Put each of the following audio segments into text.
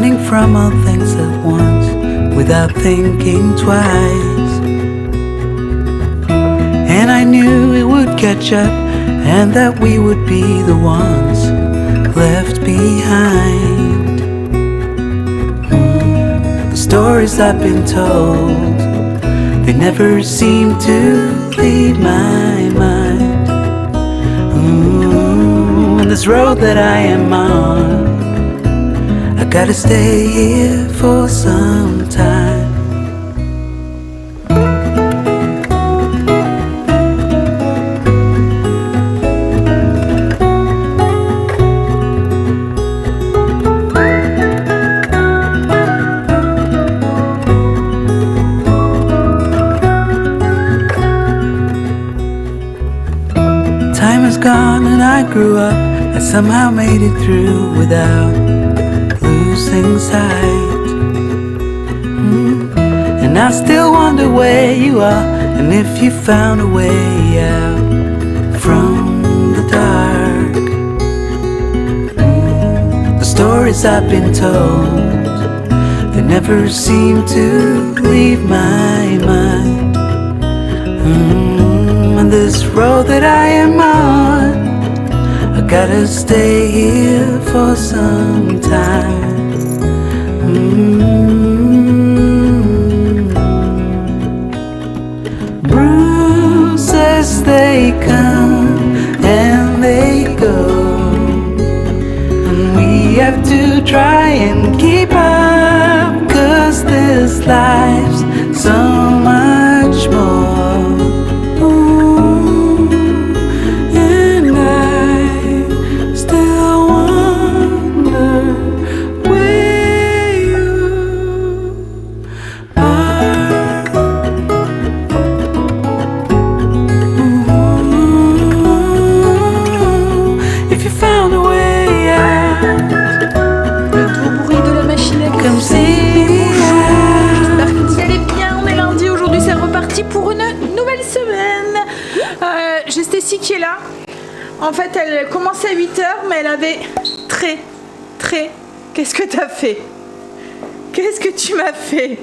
running from all things at once without thinking twice. And I knew it would catch up and that we would be the ones left behind. The stories I've been told, they never seem to leave my mind. And this road that I am on, I gotta stay here for some time. Time is gone and I grew up. I somehow made it through without losing sight. And I still wonder where you are, and if you found a way out from the dark. The stories I've been told, they never seem to leave my mind. And this road that I am on, I gotta stay here for some time. Bruises, they come and they go, and we have to try and keep up, 'cause this life's so much more. J'ai Stécie qui est là. En fait, elle commençait à 8h, mais elle avait très... Qu'est-ce que t'as fait? Qu'est-ce que tu m'as fait?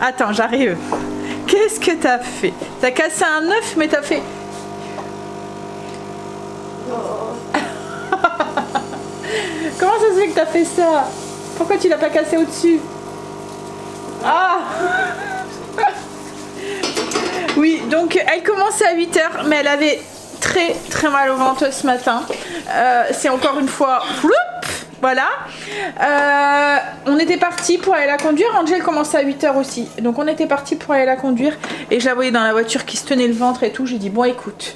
Attends, j'arrive. Qu'est-ce que t'as fait? T'as cassé un œuf, mais t'as fait... Comment ça se fait que t'as fait ça? Pourquoi tu l'as pas cassé au-dessus? Ah. Oui, donc elle commençait à 8h, mais elle avait très mal au ventre ce matin. C'est encore une fois... Voilà. On était parti pour aller la conduire. Angel commençait à 8h aussi. Donc on était parti pour aller la conduire. Et je la voyais dans la voiture qui se tenait le ventre et tout. J'ai dit, bon écoute,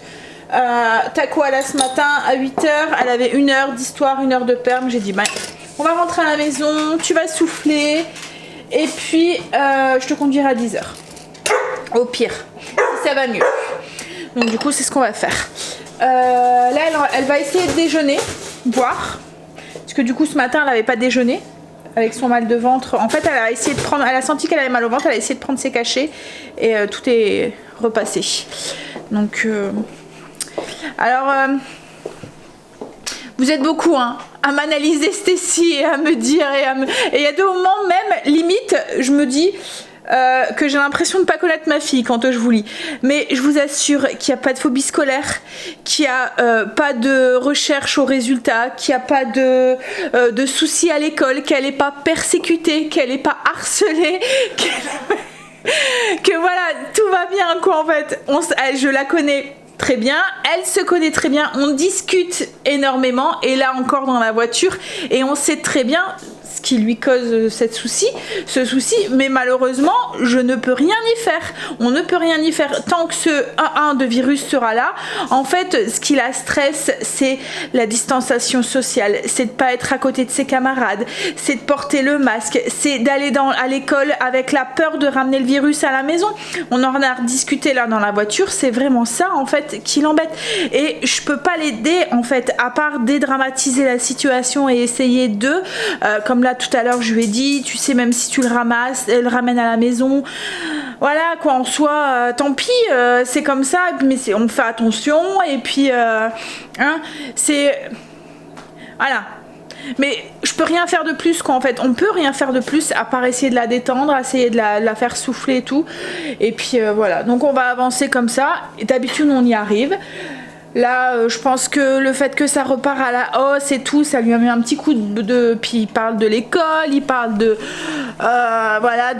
t'as quoi là ce matin à 8h? Elle avait 1 heure d'histoire, 1 heure de perme. J'ai dit, bah, on va rentrer à la maison, tu vas souffler. Et puis, je te conduirai à 10h. Au pire, si ça va mieux. Donc du coup, c'est ce qu'on va faire. Là, elle va essayer de déjeuner, boire. Parce que du coup, ce matin, elle n'avait pas déjeuné. Avec son mal de ventre. En fait, elle a essayé de prendre... Elle a senti qu'elle avait mal au ventre. Elle a essayé de prendre ses cachets. Et tout est repassé. Donc... Alors... vous êtes beaucoup, hein, à m'analyser Stécie et à me dire... Et il y a des moments même, limite, je me dis... que j'ai l'impression de ne pas connaître ma fille quand je vous lis. Mais je vous assure qu'il n'y a pas de phobie scolaire, qu'il n'y a pas de recherche aux résultats, qu'il n'y a pas de soucis à l'école, qu'elle n'est pas persécutée, qu'elle n'est pas harcelée, que voilà, tout va bien quoi en fait. Je la connais très bien, elle se connaît très bien, on discute énormément et là encore dans la voiture et on sait très bien ce qui lui cause ce souci, mais malheureusement je ne peux rien y faire, on ne peut rien y faire tant que ce 1 de virus sera là. En fait, ce qui la stresse, c'est la distanciation sociale, c'est de pas être à côté de ses camarades, c'est de porter le masque, c'est d'aller à l'école avec la peur de ramener le virus à la maison. On en a rediscuté là dans la voiture, c'est vraiment ça en fait qui l'embête et je peux pas l'aider en fait à part dédramatiser la situation et essayer comme là tout à l'heure je lui ai dit, tu sais, même si tu le ramènes à la maison, voilà quoi, en soi tant pis, c'est comme ça, mais on fait attention et puis c'est voilà. Mais je peux rien faire de plus quoi en fait. On peut rien faire de plus à part essayer de la détendre, essayer de la faire souffler et tout. Et puis voilà. Donc on va avancer comme ça. Et d'habitude on y arrive. Là, je pense que le fait que ça repart à la hausse et tout, ça lui a mis un petit coup de... Puis il parle de l'école, il parle de... voilà,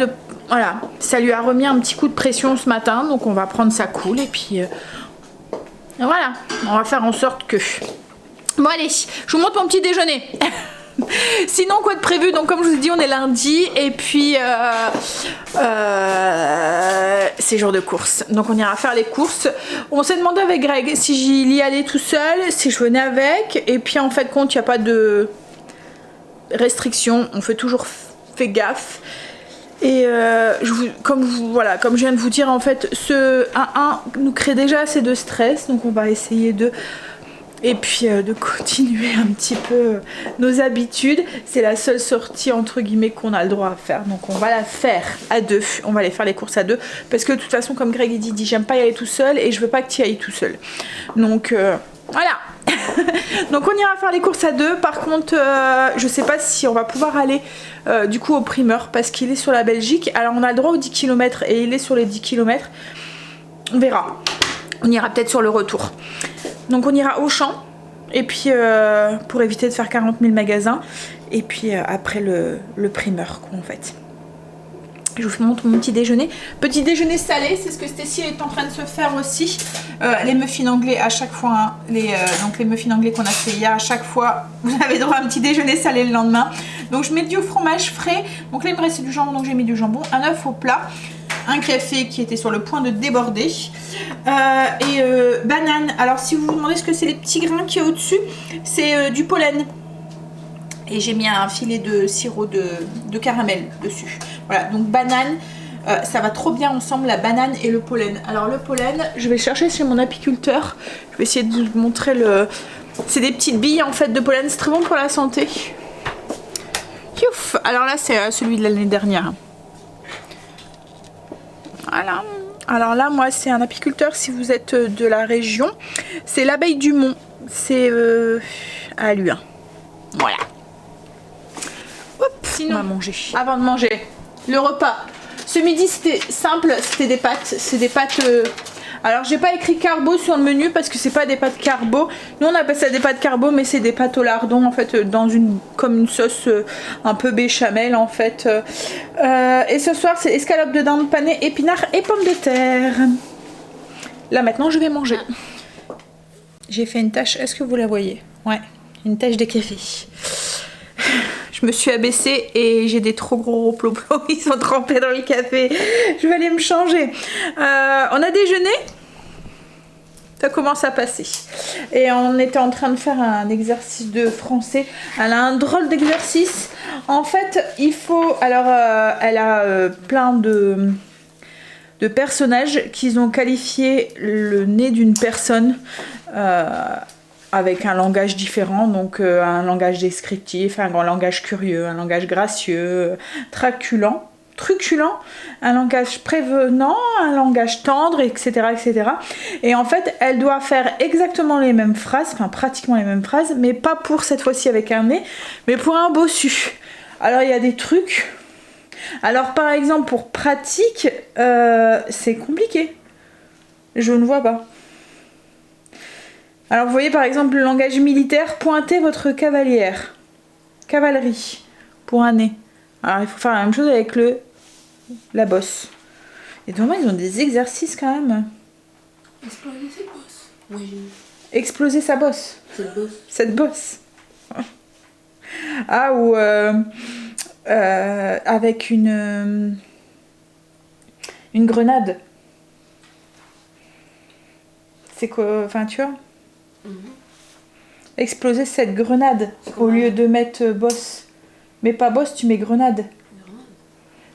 ça lui a remis un petit coup de pression ce matin. Donc on va prendre ça cool et puis... voilà, on va faire en sorte que... Bon allez, je vous montre mon petit déjeuner. Sinon quoi de prévu, donc comme je vous ai dit on est lundi et puis c'est jour de course, donc on ira faire les courses. On s'est demandé avec Greg si j'y allais tout seul, si je venais avec, et puis en fait compte il n'y a pas de restriction, on fait toujours fait gaffe. Et comme je viens de vous dire en fait ce 1-1 nous crée déjà assez de stress, donc on va essayer de... Et puis de continuer un petit peu nos habitudes. C'est la seule sortie entre guillemets qu'on a le droit à faire. Donc on va la faire à deux. On va aller faire les courses à deux. Parce que de toute façon, comme Greg il dit j'aime pas y aller tout seul et je veux pas que tu y ailles tout seul. Donc voilà. Donc on ira faire les courses à deux. Par contre, je sais pas si on va pouvoir aller du coup au primeur parce qu'il est sur la Belgique. Alors on a le droit aux 10 km et il est sur les 10 km. On verra. On ira peut-être sur le retour. Donc on ira au champ et puis pour éviter de faire 40 000 magasins et puis après le primeur quoi en fait. Je vous montre mon petit déjeuner. Petit déjeuner salé, c'est ce que Stécie est en train de se faire aussi. Les muffins anglais à chaque fois, hein, donc les muffins anglais qu'on a fait hier, à chaque fois vous avez droit à un petit déjeuner salé le lendemain. Donc je mets du fromage frais. Donc là il me reste du jambon, donc j'ai mis du jambon, un œuf au plat, un café qui était sur le point de déborder et banane. Alors si vous vous demandez ce que c'est les petits grains qui est au dessus, c'est du pollen et j'ai mis un filet de sirop de caramel dessus. Voilà, donc banane, ça va trop bien ensemble la banane et le pollen. Alors le pollen, je vais chercher chez mon apiculteur, je vais essayer de vous montrer c'est des petites billes en fait de pollen, c'est très bon pour la santé. Youf. Alors là c'est celui de l'année dernière. Voilà. Alors là, moi, c'est un apiculteur si vous êtes de la région. C'est l'abeille du Mont. C'est à lui. Voilà. Hop, sinon, on va manger. Avant de manger, le repas. Ce midi, c'était simple. C'était des pâtes. C'est des pâtes... Alors, j'ai pas écrit carbo sur le menu parce que c'est pas des pâtes carbo. Nous, on appelle ça des pâtes carbo, mais c'est des pâtes au lardon, en fait, comme une sauce un peu béchamel, en fait. Et ce soir, c'est escalope de dinde panée, épinards et pommes de terre. Là, maintenant, je vais manger. J'ai fait une tache, est-ce que vous la voyez? Ouais, une tache de café. Je me suis abaissée et j'ai des trop gros plots-plots, ils sont trempés dans le café. Je vais aller me changer. On a déjeuné. Ça commence à passer. Et on était en train de faire un exercice de français. Elle a un drôle d'exercice. En fait, il faut... Alors, elle a plein de personnages qu'ils ont qualifié le nez d'une personne avec un langage différent, donc un langage descriptif, un langage curieux, un langage gracieux, truculent, un langage prévenant, un langage tendre, etc., etc. Et en fait, elle doit faire exactement les mêmes phrases, enfin pratiquement les mêmes phrases, mais pas pour cette fois-ci avec un nez, mais pour un bossu. Alors il y a des trucs. Alors par exemple pour pratique, c'est compliqué. Je ne vois pas. Alors vous voyez par exemple le langage militaire, pointez votre cavalière. Cavalerie, pour un nez. Alors il faut faire la même chose avec la bosse. Et normalement ils ont des exercices quand même. Exploser ses bosses. Oui. Exploser sa bosse. Cette bosse. Ah ou avec une grenade. C'est quoi, enfin tu vois. Exploser cette grenade au lieu de mettre bosse. Mais pas bosse, tu mets grenade.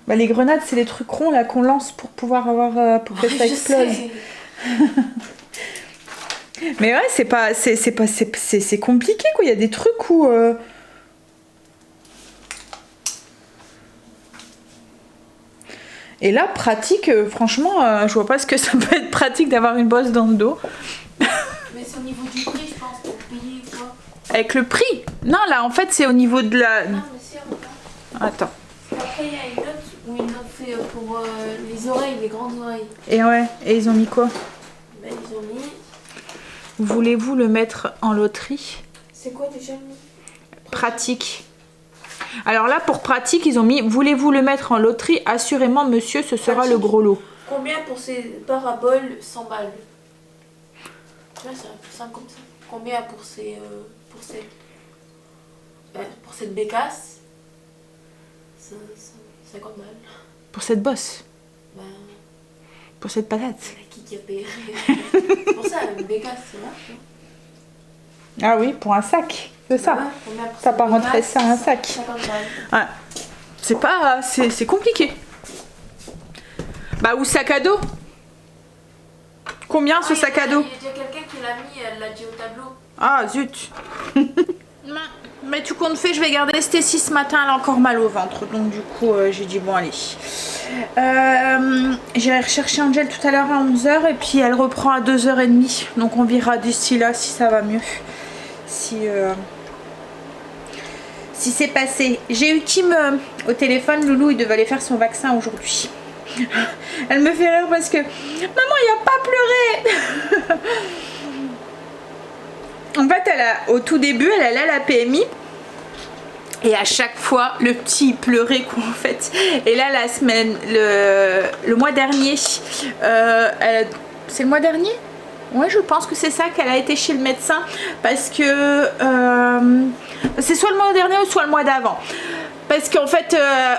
Bah, les grenades, c'est les trucs ronds là qu'on lance pour pouvoir avoir pour que ça explose. Mais ouais, c'est compliqué quoi. Il y a des trucs où et là, pratique, franchement, je vois pas ce que ça peut être pratique d'avoir une bosse dans le dos. Mais c'est au niveau du prix, je pense, pour payer quoi. Avec le prix? Non, là, en fait, c'est au niveau de la... Non, mais si, on va. Attends. Après, il y a une autre où ils l'ont fait pour les oreilles, les grandes oreilles. Et ouais, et ils ont mis quoi? Ben, ils ont mis... Voulez-vous le mettre en loterie? C'est quoi déjà le... Pratique. Alors là, pour pratique, ils ont mis voulez-vous le mettre en loterie? Assurément, monsieur, ce sera Pratique. le gros lot. Combien pour ces paraboles 100 balles? Tu vois, c'est un peu simple comme ça. Combien pour cette bécasse? 50 balles. Pour cette bosse? Ben, Pour cette patate? qui a payé? Pour ça, une bécasse, c'est là. Ah oui, pour un sac, c'est ça. Ouais, combien pour T'as cette pas rentré bécasse? ça à un sac. 50 balles. Ouais. C'est pas... C'est compliqué. Bah, ou sac à dos. Combien ce sac à dos? Il y a déjà quelqu'un qui l'a mis, elle l'a dit au tableau. Ah, zut. Mais tout compte fait, je vais garder Stécie ce matin, elle a encore mal au ventre. Donc du coup, j'ai dit bon, allez. J'irai rechercher Angel tout à l'heure à 11h et puis elle reprend à 2h30. Donc on verra d'ici là si ça va mieux. Si c'est passé. J'ai eu Kim au téléphone. Loulou, il devait aller faire son vaccin aujourd'hui. Elle me fait rire parce que maman, il a pas pleuré. En fait, au tout début, elle allait à la PMI. Et à chaque fois, le petit pleurait quoi en fait. Et là, la semaine, le mois dernier, c'est le mois dernier? Ouais, je pense que c'est ça, qu'elle a été chez le médecin parce que c'est soit le mois dernier ou soit le mois d'avant. Parce qu'en fait,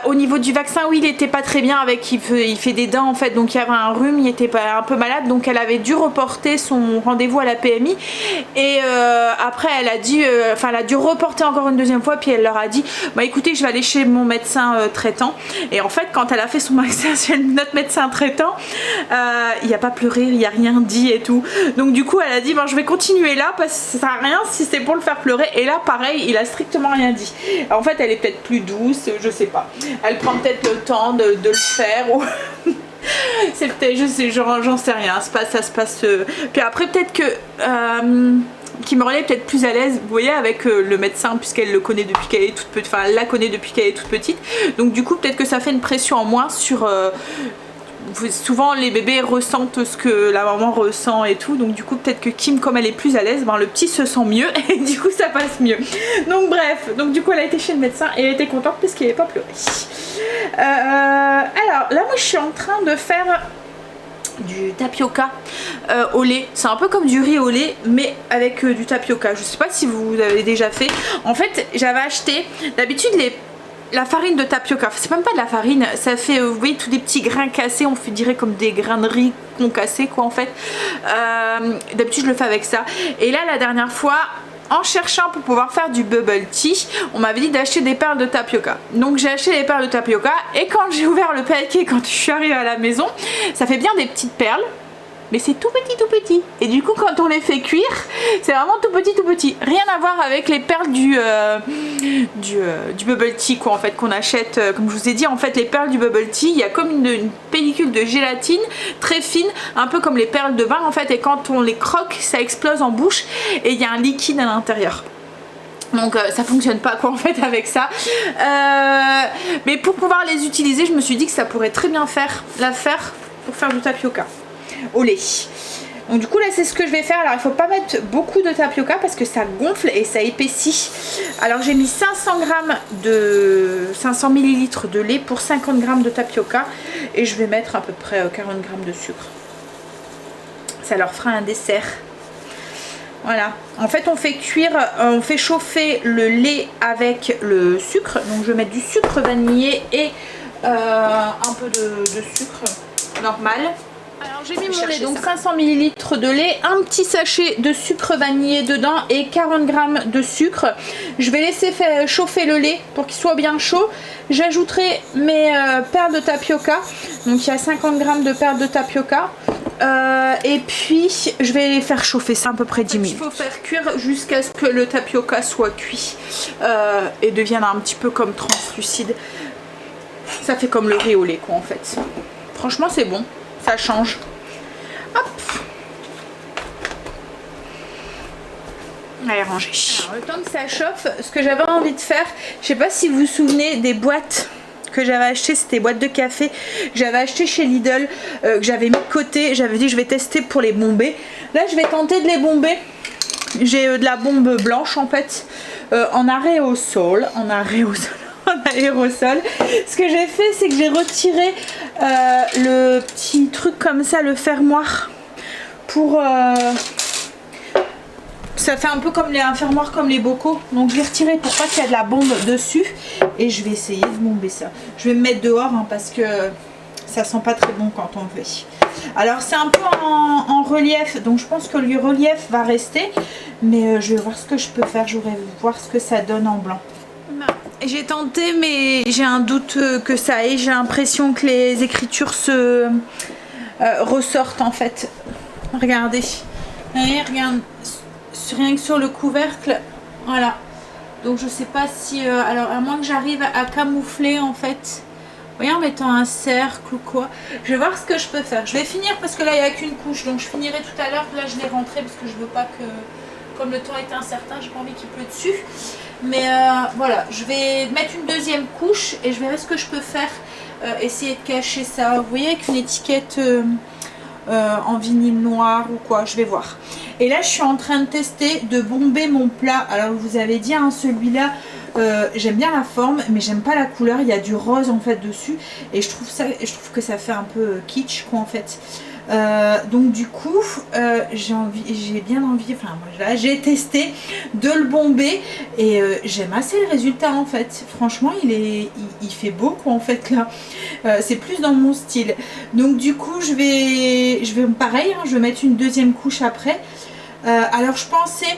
au niveau du vaccin, oui, il était pas très bien avec, il fait des dents en fait, donc il y avait un rhume, il était un peu malade, donc elle avait dû reporter son rendez-vous à la PMI. Et après, elle a dit, elle a dû reporter encore une deuxième fois, puis elle leur a dit, bah écoutez, je vais aller chez mon médecin traitant. Et en fait, quand elle a fait son vaccin chez notre médecin traitant, il n'y a pas pleuré, il n'y a rien dit et tout. Donc du coup, elle a dit, bon, je vais continuer là parce que ça sert à rien si c'est pour le faire pleurer. Et là, pareil, il a strictement rien dit. En fait, elle est peut-être plus douce. Je sais pas. Elle prend peut-être le temps de le faire ou... c'est peut-être, je sais, j'en sais rien. Ça se passe. Puis après, peut-être que Kimberly est peut-être plus à l'aise, vous voyez, avec le médecin, puisqu'elle le connaît depuis qu'elle est toute petite. Enfin, elle la connaît depuis qu'elle est toute petite. Donc du coup, peut-être que ça fait une pression en moins sur. Souvent les bébés ressentent ce que la maman ressent et tout, donc du coup peut-être que Kim, comme elle est plus à l'aise, ben, le petit se sent mieux et du coup ça passe mieux. Donc bref, donc du coup elle a été chez le médecin et elle était contente parce qu'il n'avait pas pleuré. Alors là moi je suis en train de faire du tapioca au lait. C'est un peu comme du riz au lait mais avec du tapioca. Je sais pas si vous avez déjà fait. En fait j'avais acheté d'habitude la farine de tapioca, c'est même pas de la farine, ça fait, vous voyez, tous des petits grains cassés, on dirait comme des grains de riz concassés quoi en fait. D'habitude je le fais avec ça. Et là la dernière fois, en cherchant pour pouvoir faire du bubble tea, on m'avait dit d'acheter des perles de tapioca. Donc j'ai acheté des perles de tapioca et quand j'ai ouvert le paquet, quand je suis arrivée à la maison, ça fait bien des petites perles. Mais c'est tout petit, tout petit. Et du coup, quand on les fait cuire, c'est vraiment tout petit, tout petit. Rien à voir avec les perles du bubble tea, quoi, en fait, qu'on achète. Comme je vous ai dit, en fait, les perles du bubble tea, il y a comme une pellicule de gélatine très fine, un peu comme les perles de vin, en fait. Et quand on les croque, ça explose en bouche et il y a un liquide à l'intérieur. Donc ça fonctionne pas quoi en fait avec ça. Mais pour pouvoir les utiliser, je me suis dit que ça pourrait très bien l'affaire pour faire du tapioca au lait. Donc du coup là c'est ce que je vais faire. Alors il faut pas mettre beaucoup de tapioca parce que ça gonfle et ça épaissit. Alors j'ai mis 500 ml de lait pour 50 g de tapioca et je vais mettre à peu près 40 g de sucre. Ça leur fera un dessert. Voilà, en fait on fait chauffer le lait avec le sucre. Donc je vais mettre du sucre vanillé et un peu de sucre normal. Alors j'ai mis mon lait, donc 500 ml de lait, un petit sachet de sucre vanillé dedans et 40 g de sucre. Je vais laisser chauffer le lait pour qu'il soit bien chaud. J'ajouterai mes perles de tapioca, donc il y a 50 g de perles de tapioca. Et puis je vais les faire chauffer ça à peu près 10 minutes. Il faut faire cuire jusqu'à ce que le tapioca soit cuit et devienne un petit peu comme translucide. Ça fait comme le riz au lait quoi en fait. Franchement c'est bon. Ça change. Hop. Allez, ranger. Alors, le temps que ça chauffe, ce que j'avais envie de faire, je sais pas si vous vous souvenez des boîtes que j'avais acheté, c'était boîtes de café que j'avais acheté chez Lidl, que j'avais mis de côté. J'avais dit je vais tester pour les bomber. Là je vais tenter de les bomber. J'ai de la bombe blanche en fait, en aérosol. Ce que j'ai fait, c'est que j'ai retiré le petit truc comme ça, le fermoir, pour ça fait un peu comme un fermoir comme les bocaux, donc je vais retirer pour pas qu'il y ait de la bombe dessus et je vais essayer de bomber ça. Je vais me mettre dehors hein, parce que ça sent pas très bon quand on le fait. Alors c'est un peu en relief, donc je pense que le relief va rester, mais je vais voir ce que je peux faire. Je vais voir ce que ça donne en blanc. J'ai tenté, mais j'ai un doute que ça aille. J'ai l'impression que les écritures se ressortent en fait. Regardez, regarde, rien que sur le couvercle, voilà. Donc je sais pas si, alors à moins que j'arrive à camoufler en fait. Vous voyez, en mettant un cercle ou quoi. Je vais voir ce que je peux faire. Je vais finir parce que là il n'y a qu'une couche, donc je finirai tout à l'heure. Là je l'ai rentré parce que je veux pas que, comme le temps est incertain, j'ai pas envie qu'il pleut dessus. Mais voilà, je vais mettre une deuxième couche et je verrai ce que je peux faire. Essayer de cacher ça. Vous voyez, avec une étiquette en vinyle noir ou quoi, je vais voir. Et là je suis en train de tester de bomber mon plat. Alors vous avez dit hein, celui-là j'aime bien la forme mais j'aime pas la couleur. Il y a du rose en fait dessus et je trouve que ça fait un peu kitsch quoi en fait. Donc du coup j'ai bien envie, enfin moi j'ai testé de le bomber et j'aime assez le résultat en fait. Franchement il fait beau quoi en fait là. C'est plus dans mon style. Donc du coup je vais pareil hein, je vais mettre une deuxième couche après. Alors je pensais,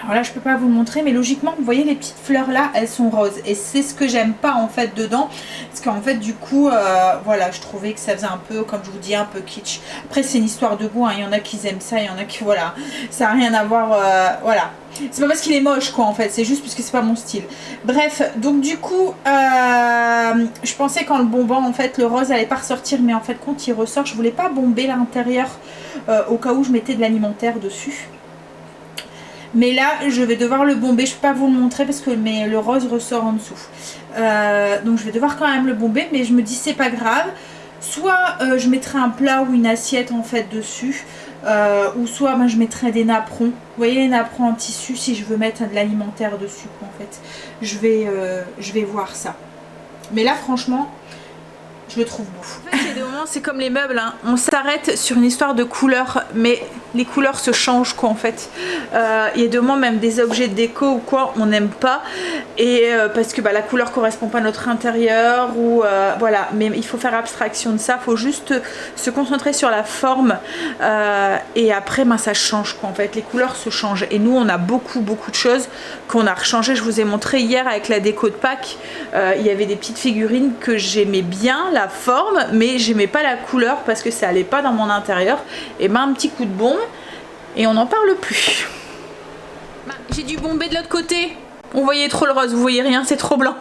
alors là je peux pas vous le montrer mais logiquement vous voyez les petites fleurs là elles sont roses et c'est ce que j'aime pas en fait dedans parce qu'en fait du coup voilà je trouvais que ça faisait un peu comme je vous dis un peu kitsch. Après c'est une histoire de goût hein. Il y en a qui aiment ça, il y en a qui voilà ça n'a rien à voir voilà. C'est pas parce qu'il est moche quoi en fait, c'est juste parce que c'est pas mon style. Bref, donc du coup je pensais qu'en le bombant en fait le rose allait pas ressortir mais en fait quand il ressort je voulais pas bomber l'intérieur au cas où je mettais de l'alimentaire dessus. Mais là je vais devoir le bomber, je peux pas vous le montrer parce que le rose ressort en dessous. Donc je vais devoir quand même le bomber mais je me dis c'est pas grave. Soit je mettrai un plat ou une assiette en fait dessus. Ou soit je mettrai des napperons. Vous voyez les napperons en tissu si je veux mettre de l'alimentaire dessus quoi, en fait. Je vais voir ça. Mais là franchement je le trouve beau. En fait, il y a des moments, c'est comme les meubles, hein. On s'arrête sur une histoire de couleurs, mais les couleurs se changent quoi en fait. Il y a des moments, même des objets de déco ou quoi, on n'aime pas. Et parce que la couleur correspond pas à notre intérieur ou voilà. Mais il faut faire abstraction de ça, il faut juste se concentrer sur la forme. Et après, ça change quoi en fait. Les couleurs se changent. Et nous, on a beaucoup de choses qu'on a rechangé. Je vous ai montré hier avec la déco de Pâques. Il y avait des petites figurines que j'aimais bien la forme mais j'aimais pas la couleur parce que ça allait pas dans mon intérieur. Et un petit coup de bombe et on n'en parle plus. J'ai dû bomber de l'autre côté, on voyait trop le rose, vous voyez rien, c'est trop blanc.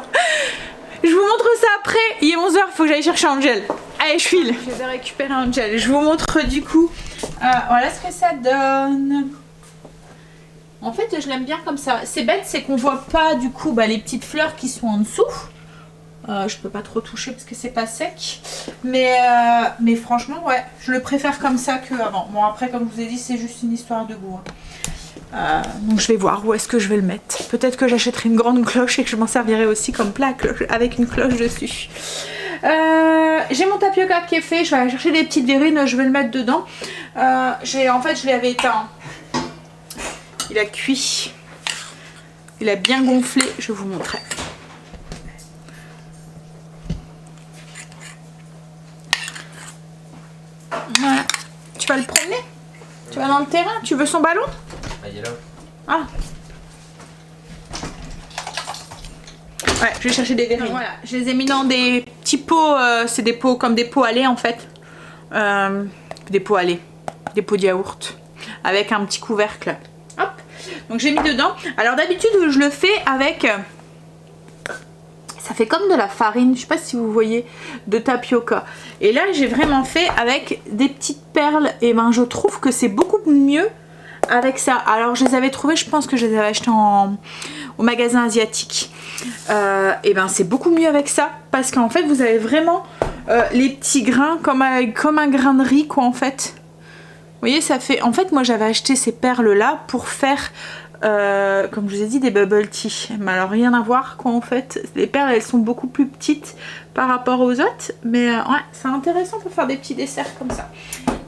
Je vous montre ça après, il est 11 h, faut que j'aille chercher Angel. Allez je file, je vais récupérer Angel. Je vous montre du coup voilà ce que ça donne. En fait je l'aime bien comme ça. C'est bête, c'est qu'on voit pas du coup les petites fleurs qui sont en dessous. Je peux pas trop toucher parce que c'est pas sec, mais franchement ouais je le préfère comme ça que avant. Bon après comme je vous ai dit c'est juste une histoire de goût hein. Donc je vais voir où est-ce que je vais le mettre. Peut-être que j'achèterai une grande cloche et que je m'en servirai aussi comme plat avec une cloche dessus. J'ai mon tapioca qui est fait, je vais aller chercher des petites verrines, je vais le mettre dedans. En fait je l'avais éteint, il a cuit, il a bien gonflé, je vous montrerai. Voilà. Tu vas le promener? Tu vas dans le terrain? Tu veux son ballon? Il est là. Ah. Ouais, je vais chercher des verrines. Voilà, je les ai mis dans des petits pots. C'est des pots comme des pots à lait en fait. Des pots à lait. Des pots de yaourt. Avec un petit couvercle. Hop. Donc j'ai mis dedans. Alors d'habitude je le fais avec... Ça fait comme de la farine, je sais pas si vous voyez, de tapioca. Et là j'ai vraiment fait avec des petites perles. Et je trouve que c'est beaucoup mieux avec ça. Alors je les avais trouvés, je pense que je les avais achetés au magasin asiatique. Et ben c'est beaucoup mieux avec ça parce qu'en fait vous avez vraiment les petits grains comme un grain de riz quoi en fait. Vous voyez ça fait... En fait moi j'avais acheté ces perles là pour faire comme je vous ai dit des bubble tea. Mais alors rien à voir quoi en fait. Les perles elles sont beaucoup plus petites par rapport aux autres. Mais ouais c'est intéressant pour faire des petits desserts comme ça.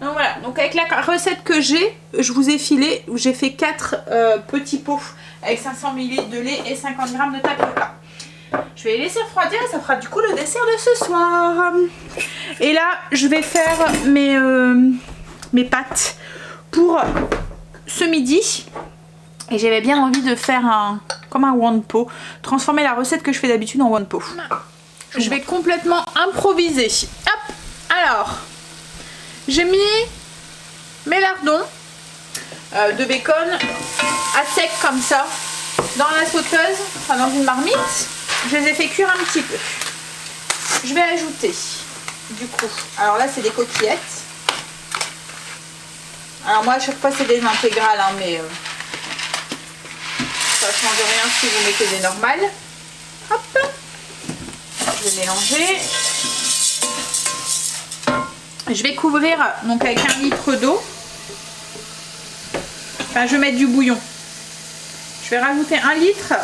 Donc voilà, donc avec la recette que j'ai, je vous ai filé, j'ai fait 4 petits pots avec 500 ml de lait et 50 g de tapioca. Je vais les laisser refroidir et ça fera du coup le dessert de ce soir. Et là, je vais faire mes pâtes pour ce midi. Et j'avais bien envie de faire comme un wanpo, transformer la recette que je fais d'habitude en wanpo. Je vais complètement improviser. Hop, alors... J'ai mis mes lardons de bacon à sec comme ça dans la sauteuse, enfin dans une marmite. Je les ai fait cuire un petit peu. Je vais ajouter du coup, alors là c'est des coquillettes. Alors moi à chaque fois c'est des intégrales hein, mais ça change rien si vous mettez des normales. Hop, je vais mélanger. Je vais couvrir donc avec 1 litre d'eau. Enfin, je vais mettre du bouillon. Je vais rajouter 1 litre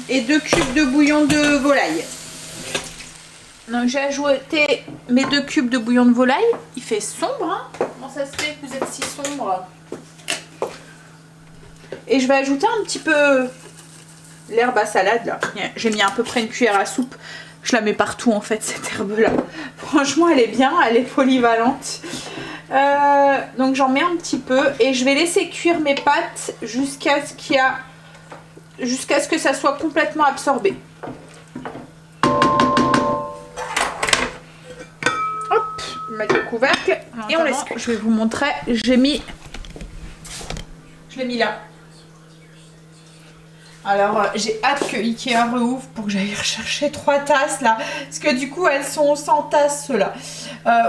et 2 cubes de bouillon de volaille. Donc j'ai ajouté mes 2 cubes de bouillon de volaille. Il fait sombre, hein? Comment ça se fait que vous êtes si sombre? Et je vais ajouter un petit peu l'herbe à salade là. J'ai mis à peu près une cuillère à soupe. Je la mets partout en fait cette herbe là. Franchement elle est bien, elle est polyvalente. Donc j'en mets un petit peu et je vais laisser cuire mes pâtes jusqu'à ce que ça soit complètement absorbé. Hop, je vais mettre le couvercle et on laisse cuire. Je vais vous montrer, je l'ai mis là. Alors j'ai hâte que Ikea rouvre pour que j'aille rechercher 3 tasses là. Parce que du coup elles sont sans tasses là.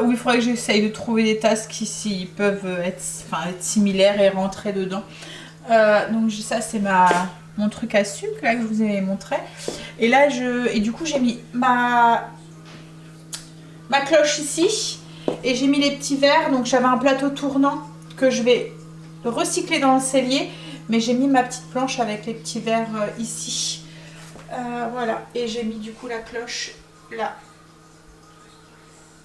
Où il faudrait que j'essaye de trouver des tasses qui peuvent être similaires et rentrer dedans. Donc ça c'est mon truc à sucre là que je vous ai montré. Et là du coup j'ai mis ma cloche ici. Et j'ai mis les petits verres. Donc j'avais un plateau tournant que je vais recycler dans le cellier. Mais j'ai mis ma petite planche avec les petits verres ici. Voilà. Et j'ai mis du coup la cloche là.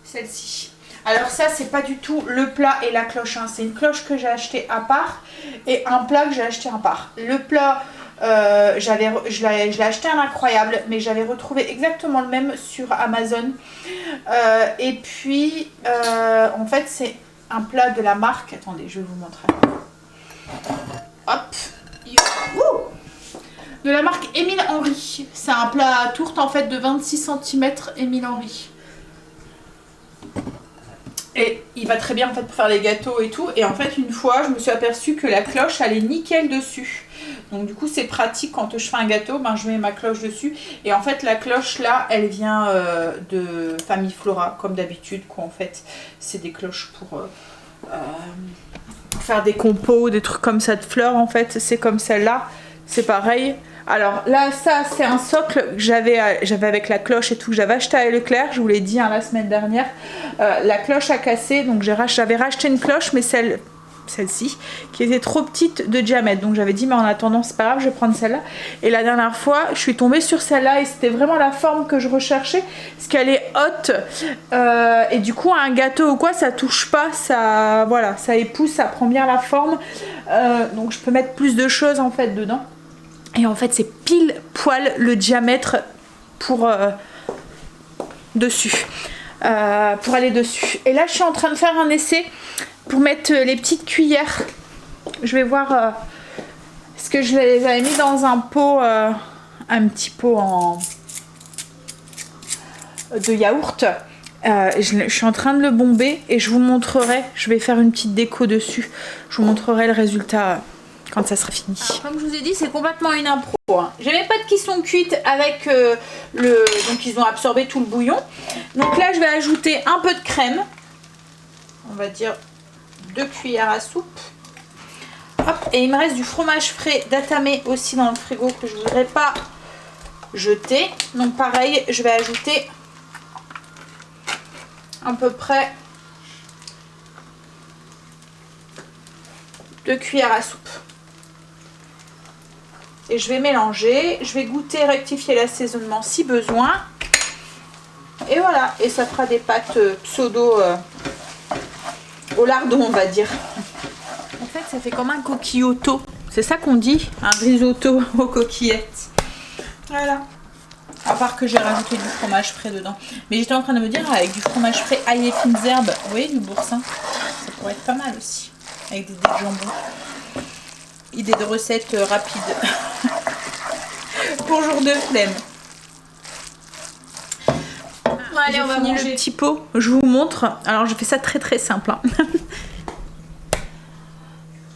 Celle-ci. Alors ça, c'est pas du tout le plat et la cloche. Hein. C'est une cloche que j'ai acheté à part. Et un plat que j'ai acheté à part. Le plat, je l'ai acheté à l'incroyable. Mais j'avais retrouvé exactement le même sur Amazon. Et puis, en fait, c'est un plat de la marque. Attendez, je vais vous montrer. Hop, de la marque Émile Henry. C'est un plat à tourte en fait de 26 cm Émile Henry. Et il va très bien en fait pour faire les gâteaux et tout. Et en fait une fois je me suis aperçue que la cloche elle est nickel dessus. Donc du coup c'est pratique quand je fais un gâteau, ben, je mets ma cloche dessus. Et en fait la cloche là elle vient de Famille Flora comme d'habitude quoi en fait. C'est des cloches pour faire des compos, des trucs comme ça de fleurs en fait, c'est comme celle-là, c'est pareil. Alors là ça c'est un socle que j'avais avec la cloche et tout, que j'avais acheté à Leclerc, je vous l'ai dit hein, la semaine dernière. La cloche a cassé, donc j'avais racheté une cloche mais celle-ci qui était trop petite de diamètre, donc j'avais dit mais en attendant c'est pas grave, je vais prendre celle-là. Et la dernière fois je suis tombée sur celle-là et c'était vraiment la forme que je recherchais parce qu'elle est haute et du coup un gâteau ou quoi ça touche pas, ça voilà, ça épouse, ça prend bien la forme, donc je peux mettre plus de choses en fait dedans. Et en fait c'est pile poil le diamètre pour dessus, pour aller dessus. Et là je suis en train de faire un essai pour mettre les petites cuillères. Je vais voir parce que je les avais mis dans un pot, un petit pot de yaourt. Je suis en train de le bomber et je vous montrerai, je vais faire une petite déco dessus, je vous montrerai le résultat quand ça sera fini. Alors, comme je vous ai dit c'est complètement une impro hein. J'ai mes pâtes qui sont cuites avec donc ils ont absorbé tout le bouillon. Donc là je vais ajouter un peu de crème, on va dire 2 cuillères à soupe. Hop, et il me reste du fromage frais d'Atamé aussi dans le frigo que je voudrais pas jeter. Donc pareil, je vais ajouter à peu près 2 cuillères à soupe. Et je vais mélanger, je vais goûter, rectifier l'assaisonnement si besoin. Et voilà, et ça fera des pâtes pseudo au lardon, on va dire. En fait, ça fait comme un coquillotto. C'est ça qu'on dit, un risotto aux coquillettes. Voilà. À part que j'ai rajouté du fromage frais dedans. Mais j'étais en train de me dire, avec du fromage frais, ail et fines herbes, vous voyez, du boursin, ça pourrait être pas mal aussi. Avec des dés de jambon. Idée de recette rapide. Pour jour de flemme. Bon, allez, on va manger le petit pot. Je vous montre. Alors, je fais ça très très simple. Hein.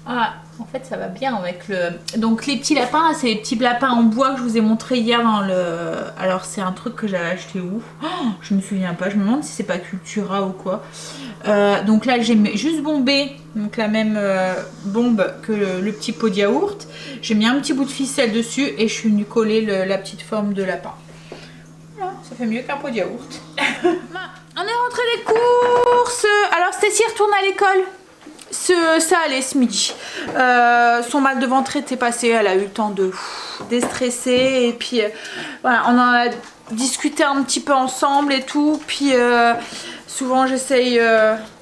Ah, en fait, ça va bien avec le... Donc, les petits lapins, c'est les petits lapins en bois que je vous ai montré hier dans le... Alors, c'est un truc que j'avais acheté où? Oh, je me souviens pas. Je me demande si c'est pas Cultura ou quoi. Donc là, j'ai juste bombé donc la même bombe que le petit pot de yaourt. J'ai mis un petit bout de ficelle dessus et je suis venue coller la petite forme de lapin. Voilà, ça fait mieux qu'un pot de yaourt. On est rentré des courses. Alors, Stacy retourne à l'école. Ça allait ce midi. Son mal de ventre était passé. Elle a eu le temps de déstresser. Et puis, voilà, on en a discuté un petit peu ensemble et tout. Puis, souvent, j'essaye...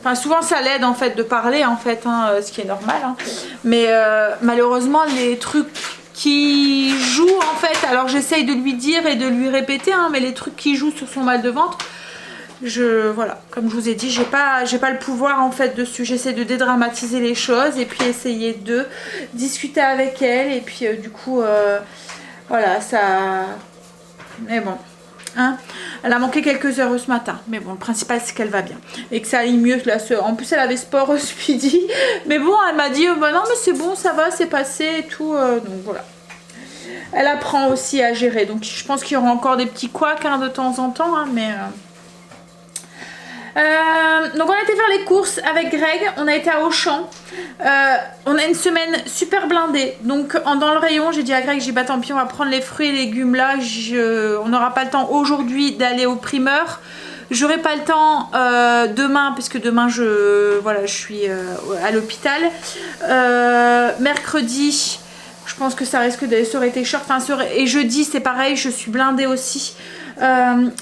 Enfin, souvent, ça l'aide, en fait, de parler, en fait, hein, ce qui est normal. Hein. Mais, malheureusement, les trucs qui jouent, en fait... Alors, j'essaye de lui dire et de lui répéter, hein, mais les trucs qui jouent sur son mal de ventre... Voilà, comme je vous ai dit, j'ai pas le pouvoir en fait dessus. J'essaie de dédramatiser les choses et puis essayer de discuter avec elle et puis du coup voilà, ça, mais bon, hein, elle a manqué quelques heures ce matin, mais bon, le principal c'est qu'elle va bien et que ça aille mieux là. En plus elle avait sport ce midi, mais bon, elle m'a dit bah non mais c'est bon, ça va, c'est passé et tout, donc voilà. Elle apprend aussi à gérer, donc je pense qu'il y aura encore des petits couacs hein, de temps en temps, hein, mais donc on a été faire les courses avec Greg, on a été à Auchan, on a une semaine super blindée, donc dans le rayon j'ai dit à Greg, j'ai dit bah tant pis on va prendre les fruits et légumes là, on n'aura pas le temps aujourd'hui d'aller au primeur, j'aurai pas le temps demain puisque demain je suis à l'hôpital, mercredi je pense que ça risque d'aller, ça aurait été short, et jeudi c'est pareil, je suis blindée aussi.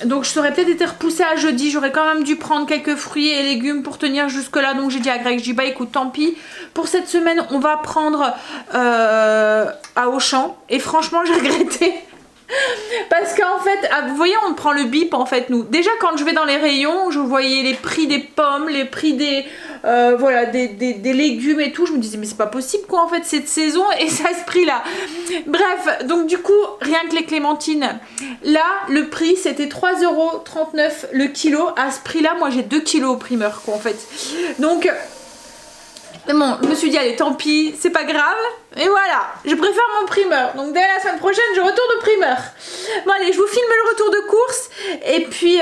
Donc je serais peut-être été repoussée à jeudi, j'aurais quand même dû prendre quelques fruits et légumes pour tenir jusque là, donc j'ai dit à Greg, je dis bah écoute tant pis, pour cette semaine on va prendre à Auchan, et franchement j'ai regretté parce qu'en fait vous voyez on prend le bip en fait nous, déjà quand je vais dans les rayons je voyais les prix des pommes, les prix des voilà des légumes et tout, je me disais mais c'est pas possible quoi en fait cette saison et ça à ce prix là, bref donc du coup rien que les clémentines là le prix c'était 3,39 € le kilo, à ce prix là moi j'ai 2 kilos au primeur quoi en fait, donc bon, je me suis dit allez tant pis, c'est pas grave, et voilà, je préfère mon primeur, donc dès la semaine prochaine je retourne au primeur. Bon allez, je vous filme le retour de course et puis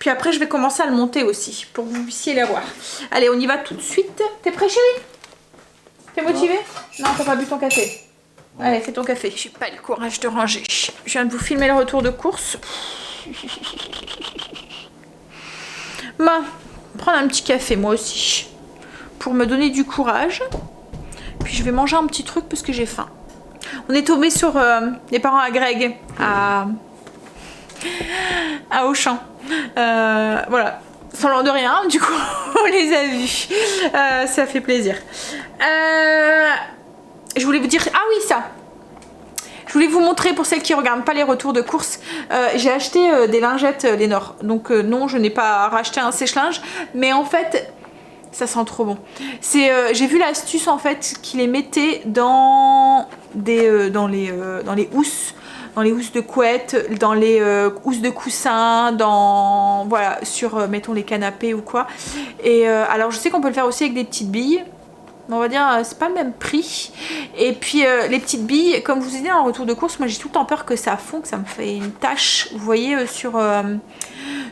après je vais commencer à le monter aussi pour que vous puissiez les voir. Allez on y va tout de suite. T'es prêt chérie? T'es motivé? Non, t'as pas bu ton café. Allez fais ton café. J'ai pas le courage de ranger. Je viens de vous filmer le retour de course. Bah, prendre un petit café moi aussi pour me donner du courage. Puis je vais manger un petit truc parce que j'ai faim. On est tombé sur les parents à Greg à Auchan. Voilà, sans l'air de rien, du coup on les a vus. Ça fait plaisir. Je voulais vous dire, ah oui ça. Je voulais vous montrer pour celles qui ne regardent pas les retours de course. J'ai acheté des lingettes Lénore. Donc non, je n'ai pas racheté un sèche-linge, mais en fait ça sent trop bon. J'ai vu l'astuce en fait qui les mettait dans les housses. Dans les housses de couette, dans les housses de coussin, voilà, sur mettons les canapés ou quoi. Et alors je sais qu'on peut le faire aussi avec des petites billes. On va dire c'est pas le même prix. Et puis les petites billes, comme je vous ai dit en retour de course, moi j'ai tout le temps peur que ça fond, que ça me fait une tache, vous voyez, sur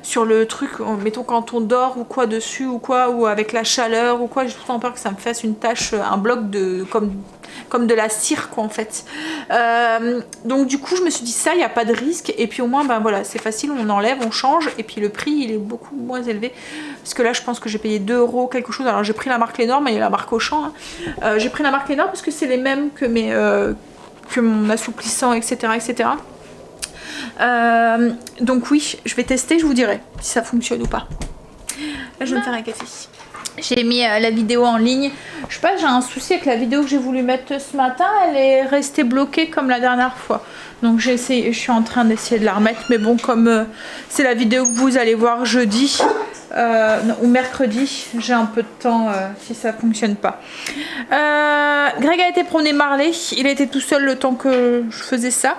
sur le truc, mettons quand on dort ou quoi dessus ou quoi, ou avec la chaleur ou quoi, j'ai tout le temps peur que ça me fasse une tache, un bloc de comme de la cire quoi en fait. Donc du coup je me suis dit ça, il n'y a pas de risque, et puis au moins ben voilà, c'est facile, on enlève, on change, et puis le prix il est beaucoup moins élevé, parce que là je pense que j'ai payé 2 € quelque chose. Alors j'ai pris la marque Lénore, mais il y a la marque Auchan, hein. J'ai pris la marque Lénore parce que c'est les mêmes que mes que mon assouplissant, etc., etc. Donc oui, je vais tester, je vous dirai si ça fonctionne ou pas. Là je vais me faire un café. J'ai mis la vidéo en ligne. Je sais pas, j'ai un souci avec la vidéo que j'ai voulu mettre ce matin. Elle est restée bloquée comme la dernière fois. Donc j'ai essayé, je suis en train d'essayer de la remettre. Mais bon, comme c'est la vidéo que vous allez voir jeudi ou mercredi, j'ai un peu de temps si ça fonctionne pas. Greg a été promener Marley. Il était tout seul le temps que je faisais ça.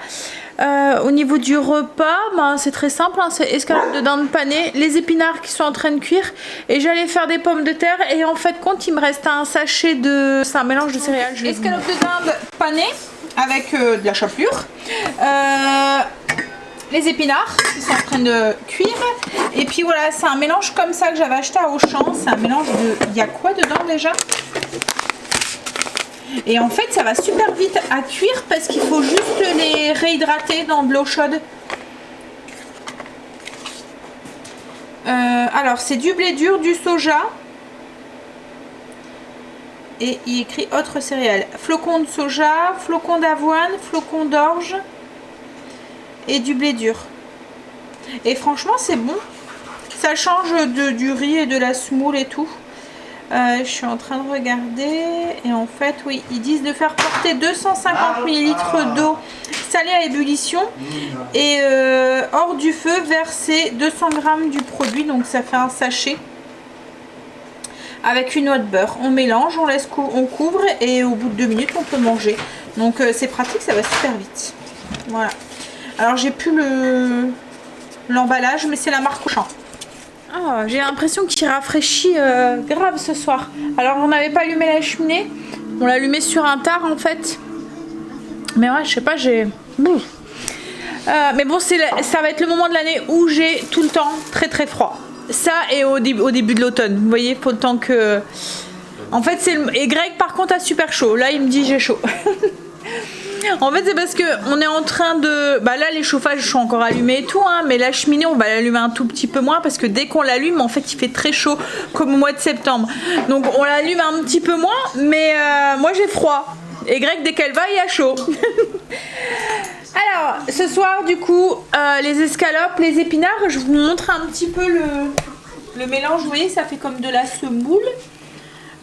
Au niveau du repas, ben, c'est très simple, hein, c'est escalope de dinde panée, les épinards qui sont en train de cuire, et j'allais faire des pommes de terre, et en fait compte il me reste un sachet de... c'est un mélange de céréales. Escalope de dinde panée avec de la chapelure, les épinards qui sont en train de cuire, et puis voilà, c'est un mélange comme ça que j'avais acheté à Auchan, c'est un mélange de... il y a quoi dedans déjà ? Et en fait ça va super vite à cuire parce qu'il faut juste les réhydrater dans de l'eau chaude. Alors c'est du blé dur, du soja, et il écrit autres céréales. Flocons de soja, flocons d'avoine, flocons d'orge et du blé dur. Et franchement c'est bon. Ça change du riz et de la semoule et tout. Je suis en train de regarder, et en fait oui, ils disent de faire porter 250 ml d'eau salée à ébullition et hors du feu verser 200 g du produit, donc ça fait un sachet avec une noix de beurre. On mélange, on laisse on couvre, et au bout de 2 minutes on peut manger. Donc c'est pratique, ça va super vite. Voilà. Alors j'ai plus l'emballage, mais c'est la marque Auchan. Ah, j'ai l'impression qu'il rafraîchit grave ce soir. Alors on n'avait pas allumé la cheminée, on l'a allumé sur un tard en fait. Mais ouais, je sais pas, j'ai... mais bon, ça va être le moment de l'année où j'ai tout le temps très très froid. Ça et au début de l'automne, vous voyez, pour le temps que... En fait, et Greg par contre a super chaud, là il me dit j'ai chaud. En fait c'est parce que on est en train de... Bah là les chauffages sont encore allumés et tout, hein, mais la cheminée on va l'allumer un tout petit peu moins, parce que dès qu'on l'allume en fait il fait très chaud comme au mois de septembre. Donc on l'allume un petit peu moins, mais moi j'ai froid. Et Greg dès qu'elle va il a chaud. Alors ce soir du coup les escalopes, les épinards, je vous montre un petit peu le mélange. Vous voyez ça fait comme de la semoule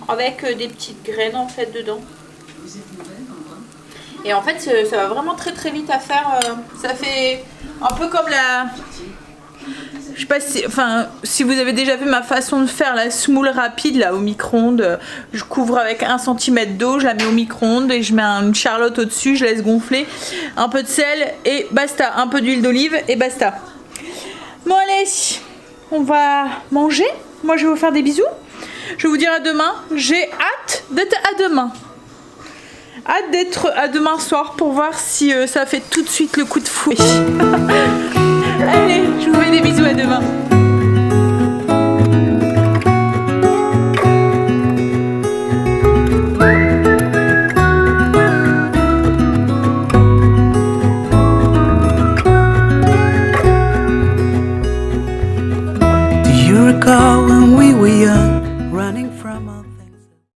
avec des petites graines en fait dedans. Et en fait ça va vraiment très très vite à faire, ça fait un peu comme la... Je sais pas si vous avez déjà vu ma façon de faire la semoule rapide là au micro-ondes. Je couvre avec 1 cm d'eau, je la mets au micro-ondes et je mets une charlotte au dessus, je laisse gonfler, un peu de sel et basta, un peu d'huile d'olive et basta. Bon allez, on va manger, moi je vais vous faire des bisous, je vais vous dire à demain, j'ai hâte d'être à demain. Hâte d'être à demain soir pour voir si ça fait tout de suite le coup de fouet. Allez, je vous fais des bisous, à demain. Do you recall when we were young, running